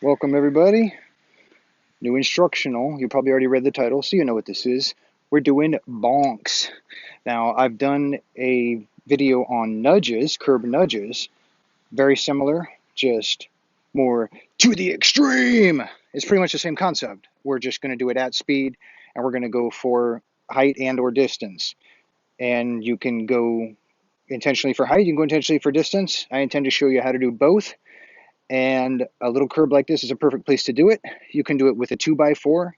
Welcome everybody. New Instructional. You probably already read the title, so you know what this is. We're doing bonks. Now, I've done a video on nudges, curb nudges. Very similar, just more to the extreme. It's pretty much the same concept. We're just going to do it at speed, and we're going to go for height and or distance. And you can go intentionally for height, you can go intentionally for distance. I intend to show you how to do both. And a little curb like this is a perfect place to do it. You can do it with a 2x4,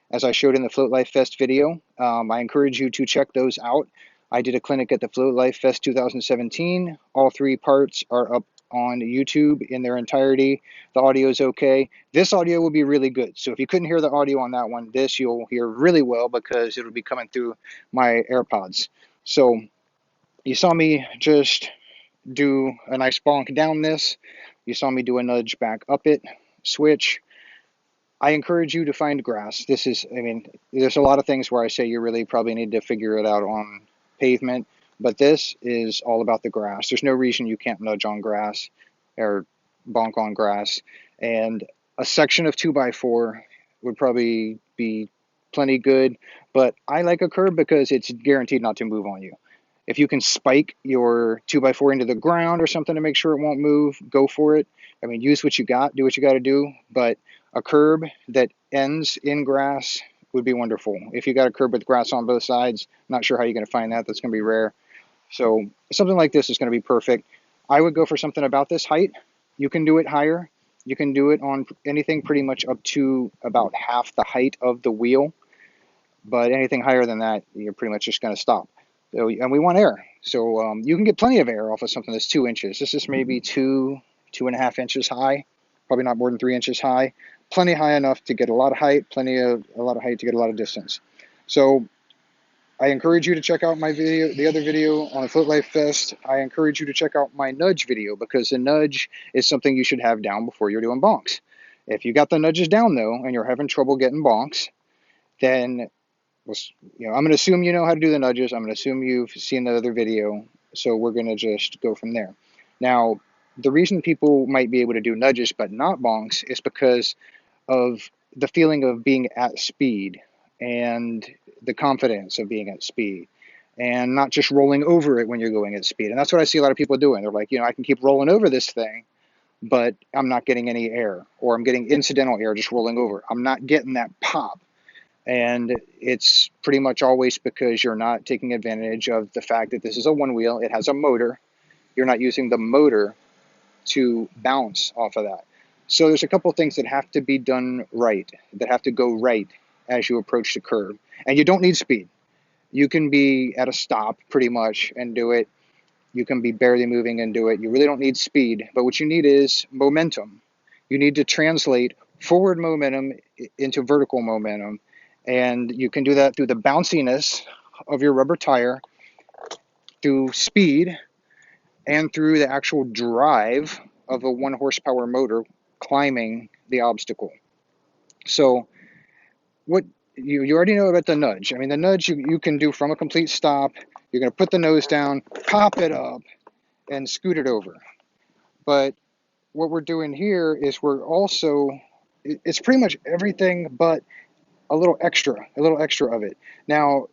as I showed in the Float Life Fest video. I encourage you to check those out. I did a clinic at the Float Life Fest 2017. All three parts are up on YouTube in their entirety. The audio is okay. This audio will be really good. So if you couldn't hear the audio on that one, this you'll hear really well because it'll be coming through my AirPods. So you saw me just do a nice bonk down this. You saw me do a nudge back up it, switch. I encourage you to find grass. There's a lot of things where I say you really probably need to figure it out on pavement, but this is all about the grass. There's no reason you can't nudge on grass or bonk on grass. And a section of 2x4 would probably be plenty good, but I like a curb because it's guaranteed not to move on you. If you can spike your 2x4 into the ground or something to make sure it won't move, go for it. Use what you got, do what you got to do. But a curb that ends in grass would be wonderful. If you got a curb with grass on both sides, not sure how you're going to find that. That's going to be rare. So something like this is going to be perfect. I would go for something about this height. You can do it higher. You can do it on anything pretty much up to about half the height of the wheel. But anything higher than that, you're pretty much just going to stop. So, and we want air. So you can get plenty of air off of something that's 2 inches. This is maybe 2.5 inches high, probably not more than 3 inches high. Plenty high enough to get a lot of height, a lot of height to get a lot of distance. So I encourage you to check out my video, the other video on the Float Life Fest. I encourage you to check out my nudge video because the nudge is something you should have down before you're doing bonks. If you got the nudges down though and you're having trouble getting bonks, then I'm going to assume you know how to do the nudges. I'm going to assume you've seen the other video. So we're going to just go from there. Now, the reason people might be able to do nudges but not bonks is because of the feeling of being at speed and the confidence of being at speed and not just rolling over it when you're going at speed. And that's what I see a lot of people doing. They're like, I can keep rolling over this thing, but I'm not getting any air, or I'm getting incidental air just rolling over. I'm not getting that pop. And it's pretty much always because you're not taking advantage of the fact that this is a one wheel. It has a motor. You're not using the motor to bounce off of that. So there's a couple things that have to be done right, that have to go right as you approach the curb. And you don't need speed. You can be at a stop pretty much and do it. You can be barely moving and do it. You really don't need speed. But what you need is momentum. You need to translate forward momentum into vertical momentum. And you can do that through the bounciness of your rubber tire, through speed, and through the actual drive of a 1 horsepower motor climbing the obstacle. So what you already know about the nudge. The nudge you can do from a complete stop. You're going to put the nose down, pop it up, and scoot it over. But what we're doing here is it's pretty much everything but a little extra of it. Now,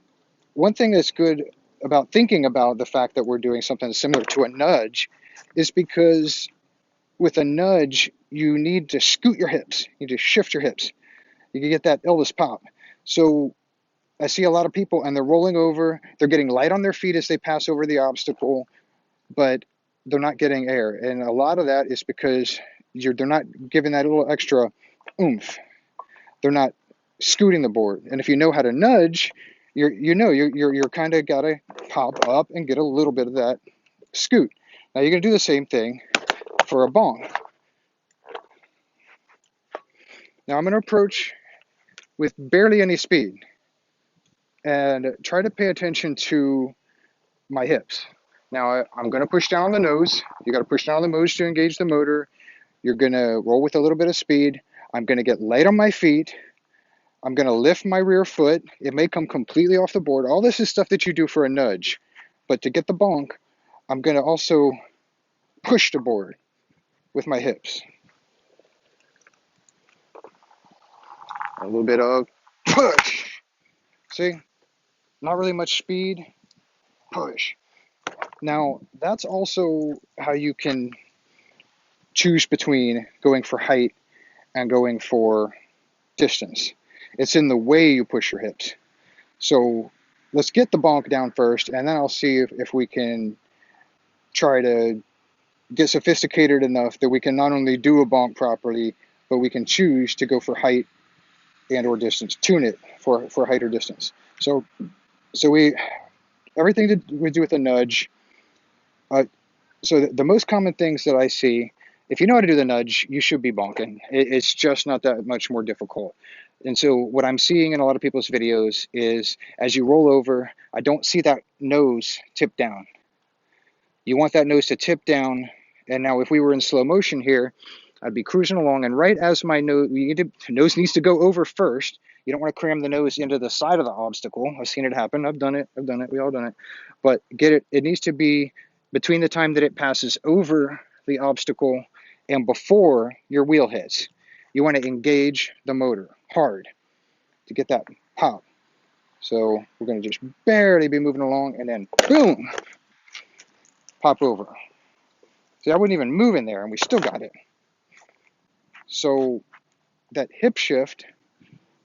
one thing that's good about thinking about the fact that we're doing something similar to a nudge is because with a nudge, you need to scoot your hips. You need to shift your hips. You can get that Elvis pop. So I see a lot of people and they're rolling over. They're getting light on their feet as they pass over the obstacle, but they're not getting air. And a lot of that is because they're not giving that little extra oomph. They're not scooting the board. And if you know how to nudge, you're kind of got to pop up and get a little bit of that scoot. Now you're going to do the same thing for a bonk. Now I'm going to approach with barely any speed and try to pay attention to my hips. Now I'm going to push down on the nose. You got to push down on the nose to engage the motor. You're going to roll with a little bit of speed. I'm going to get light on my feet. I'm going to lift my rear foot. It may come completely off the board. All this is stuff that you do for a nudge. But to get the bonk, I'm going to also push the board with my hips. A little bit of push. See? Not really much speed. Push. Now, that's also how you can choose between going for height and going for distance. It's in the way you push your hips. So let's get the bonk down first, and then I'll see if we can try to get sophisticated enough that we can not only do a bonk properly, but we can choose to go for height and or distance, tune it for height or distance. So we everything that we do with a nudge. So the most common things that I see, if you know how to do the nudge, you should be bonking. It's just not that much more difficult. And so what I'm seeing in a lot of people's videos is as you roll over, I don't see that nose tip down. You want that nose to tip down. And now if we were in slow motion here, I'd be cruising along, and right as my nose needs to go over first. You don't want to cram the nose into the side of the obstacle. I've seen it happen. I've done it. We all done it. But it needs to be between the time that it passes over the obstacle and before your wheel hits. You want to engage the motor hard to get that pop. So we're going to just barely be moving along, and then boom, pop over. See, I wouldn't even move in there, and we still got it. So that hip shift,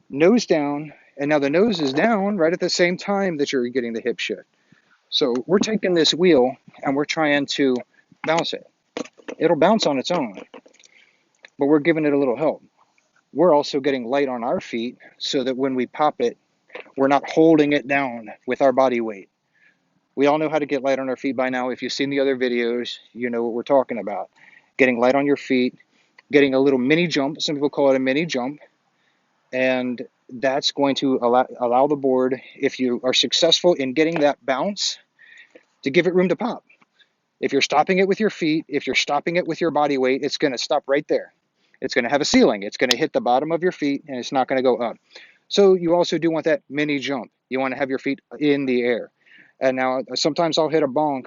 nose down, and now the nose is down right at the same time that you're getting the hip shift. So we're taking this wheel and we're trying to bounce it. It'll bounce on its own, but we're giving it a little help. We're also getting light on our feet so that when we pop it, we're not holding it down with our body weight. We all know how to get light on our feet by now. If you've seen the other videos, you know what we're talking about. Getting light on your feet, getting a little mini jump. Some people call it a mini jump. And that's going to allow the board, if you are successful in getting that bounce, to give it room to pop. If you're stopping it with your feet, if you're stopping it with your body weight, it's going to stop right there. It's going to have a ceiling. It's going to hit the bottom of your feet, and it's not going to go up. So you also do want that mini jump. You want to have your feet in the air. And now sometimes I'll hit a bonk,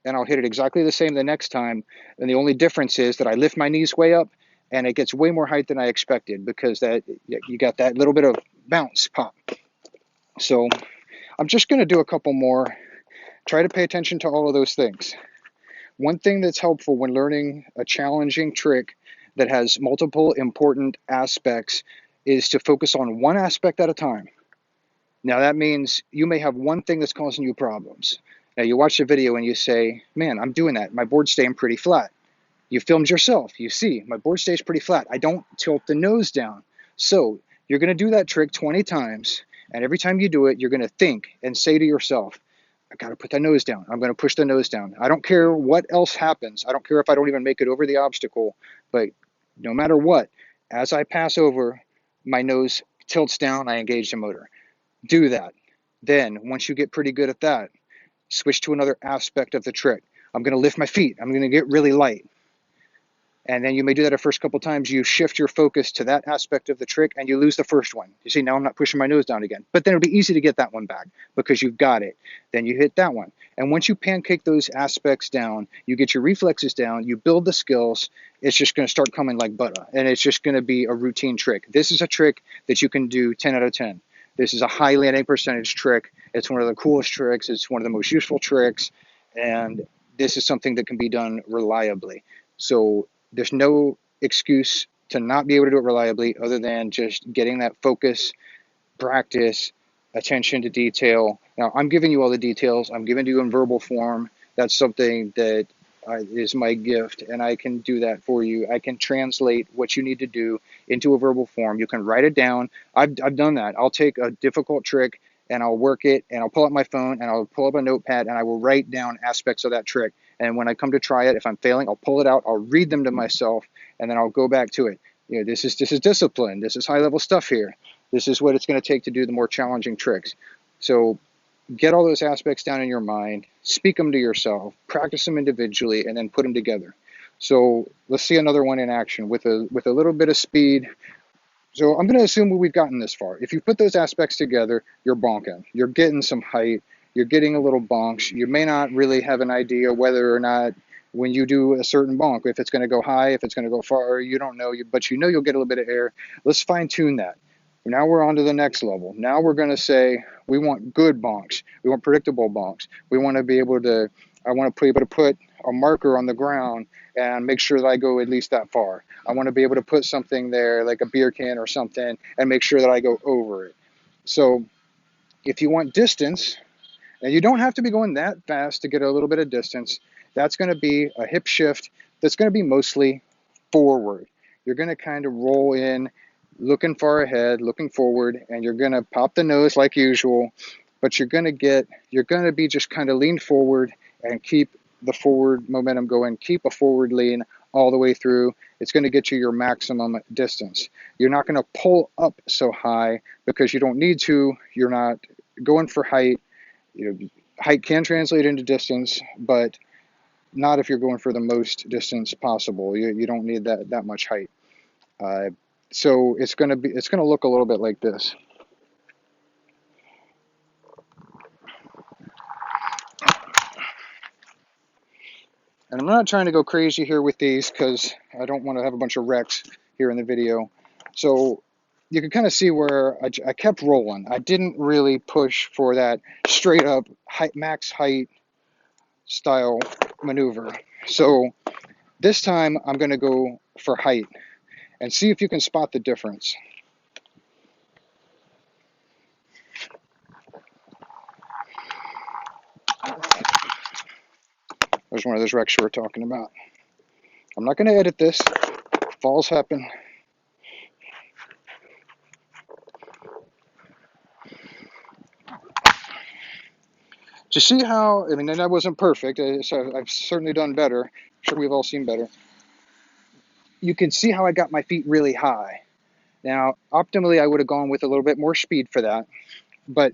and I'll hit it exactly the same the next time. And the only difference is that I lift my knees way up, and it gets way more height than I expected because that you got that little bit of bounce pop. So I'm just going to do a couple more. Try to pay attention to all of those things. One thing that's helpful when learning a challenging trick that has multiple important aspects is to focus on one aspect at a time. Now that means you may have one thing that's causing you problems. Now you watch the video and you say, man, I'm doing that. My board's staying pretty flat. You filmed yourself. You see, my board stays pretty flat. I don't tilt the nose down. So you're going to do that trick 20 times. And every time you do it, you're going to think and say to yourself, I got to put the nose down. I'm going to push the nose down. I don't care what else happens. I don't care if I don't even make it over the obstacle. But no matter what, as I pass over, my nose tilts down. I engage the motor. Do that. Then once you get pretty good at that, switch to another aspect of the trick. I'm going to lift my feet. I'm going to get really light. And then you may do that a first couple times. You shift your focus to that aspect of the trick and you lose the first one. You see, now I'm not pushing my nose down again. But then it'll be easy to get that one back because you've got it. Then you hit that one. And once you pancake those aspects down, you get your reflexes down, you build the skills, it's just going to start coming like butter. And it's just going to be a routine trick. This is a trick that you can do 10 out of 10. This is a high landing percentage trick. It's one of the coolest tricks. It's one of the most useful tricks. And this is something that can be done reliably. So there's no excuse to not be able to do it reliably other than just getting that focus, practice, attention to detail. Now, I'm giving you all the details. I'm giving you in verbal form. That's something that is my gift, and I can do that for you. I can translate what you need to do into a verbal form. You can write it down. I've done that. I'll take a difficult trick, and I'll work it, and I'll pull up my phone, and I'll pull up a notepad, and I will write down aspects of that trick. And when I come to try it, if I'm failing, I'll pull it out, I'll read them to myself, and then I'll go back to it. You know, this is discipline. This is high-level stuff here. This is what it's going to take to do the more challenging tricks. So get all those aspects down in your mind, speak them to yourself, practice them individually, and then put them together. So let's see another one in action with a little bit of speed. So I'm going to assume we've gotten this far. If you put those aspects together, you're bonking. You're getting some height. You're getting a little bonks. You may not really have an idea whether or not when you do a certain bonk, if it's going to go high, if it's going to go far, you don't know, but you know you'll get a little bit of air. Let's fine tune that. Now we're on to the next level. Now we're going to say we want good bonks. We want predictable bonks. We want to be able to, I want to be able to put a marker on the ground and make sure that I go at least that far. I want to be able to put something there like a beer can or something and make sure that I go over it. So if you want distance, and you don't have to be going that fast to get a little bit of distance, that's going to be a hip shift that's going to be mostly forward. You're going to kind of roll in, looking far ahead, looking forward, and you're going to pop the nose like usual, but you're going to be just kind of lean forward and keep the forward momentum going, keep a forward lean all the way through. It's going to get you your maximum distance. You're not going to pull up so high because you don't need to. You're not going for height. Height can translate into distance, but not if you're going for the most distance possible. You don't need that much height. So it's going to look a little bit like this. And I'm not trying to go crazy here with these because I don't want to have a bunch of wrecks here in the video. So you can kind of see where I kept rolling. I didn't really push for that straight up max height style maneuver. So this time I'm going to go for height and see if you can spot the difference. There's one of those wrecks we were talking about. I'm not going to edit this. Falls happen. Do you see how, I mean, and that wasn't perfect, so I've certainly done better. I'm sure we've all seen better. You can see how I got my feet really high. Now, optimally, I would have gone with a little bit more speed for that, but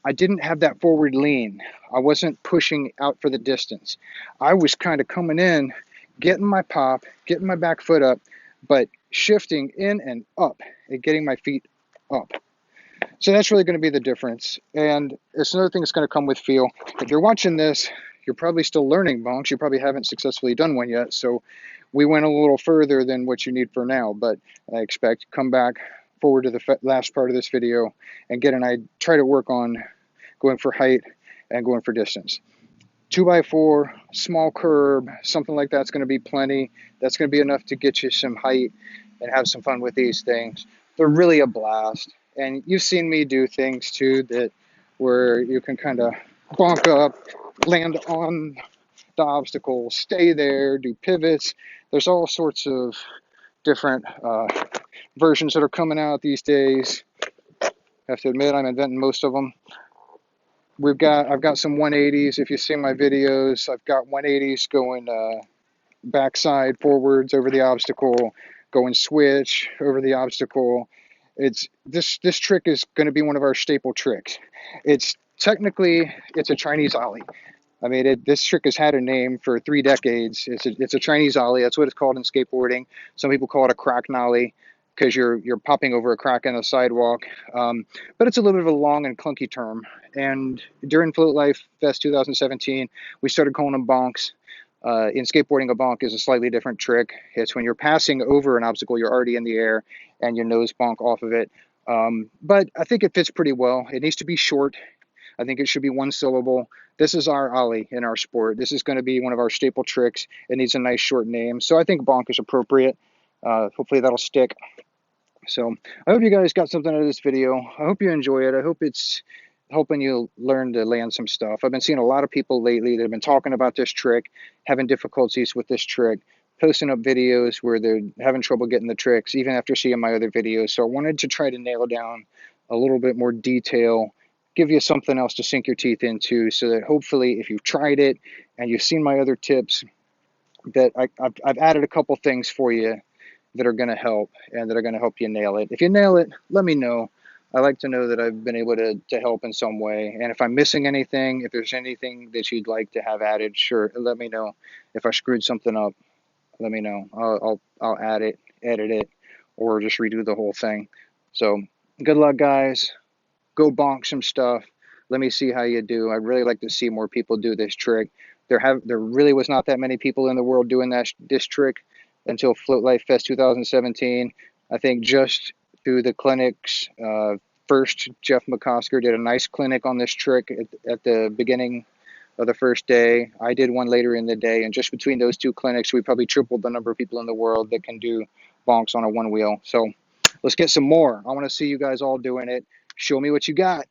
I didn't have that forward lean. I wasn't pushing out for the distance. I was kind of coming in, getting my pop, getting my back foot up, but shifting in and up and getting my feet up. So that's really going to be the difference. And it's another thing that's going to come with feel. If you're watching this, you're probably still learning bonks. You probably haven't successfully done one yet. So we went a little further than what you need for now. But I expect come back forward to the last part of this video and try to work on going for height and going for distance. 2x4, small curb, something like that's going to be plenty. That's going to be enough to get you some height and have some fun with these things. They're really a blast. And you've seen me do things too where you can kind of bonk up, land on the obstacle, stay there, do pivots. There's all sorts of different versions that are coming out these days. I have to admit, I'm inventing most of them. I've got some 180s. If you see my videos, I've got 180s going backside forwards over the obstacle, going switch over the obstacle. This trick is going to be one of our staple tricks. It's a Chinese Ollie. I mean, this trick has had a name for 3 decades. It's a Chinese Ollie. That's what it's called in skateboarding. Some people call it a Crack Nollie because you're popping over a crack in the sidewalk. But it's a little bit of a long and clunky term. And during Float Life Fest 2017, we started calling them bonks. In skateboarding, a bonk is a slightly different trick. It's when you're passing over an obstacle, you're already in the air, and you nose bonk off of it. But I think it fits pretty well. It needs to be short. I think it should be 1 syllable. This is our Ollie in our sport. This is going to be one of our staple tricks. It needs a nice short name. So I think bonk is appropriate. Hopefully that'll stick. So I hope you guys got something out of this video. I hope you enjoy it. I hope it's helping you learn to land some stuff. I've been seeing a lot of people lately that have been talking about this trick, having difficulties with this trick, posting up videos where they're having trouble getting the tricks, even after seeing my other videos. So I wanted to try to nail down a little bit more detail, give you something else to sink your teeth into, so that hopefully if you've tried it and you've seen my other tips, that I've added a couple things for you that are going to help and that are going to help you nail it. If you nail it, let me know. I like to know that I've been able to help in some way. And if I'm missing anything, if there's anything that you'd like to have added, sure, let me know. If I screwed something up, let me know. I'll add it, edit it, or just redo the whole thing. So good luck, guys. Go bonk some stuff. Let me see how you do. I'd really like to see more people do this trick. There really was not that many people in the world doing this trick until Float Life Fest 2017. I think just through the clinics. First, Jeff McCosker did a nice clinic on this trick at the beginning of the first day. I did one later in the day, and just between those two clinics, we probably tripled the number of people in the world that can do bonks on a one wheel. So let's get some more. I want to see you guys all doing it. Show me what you got.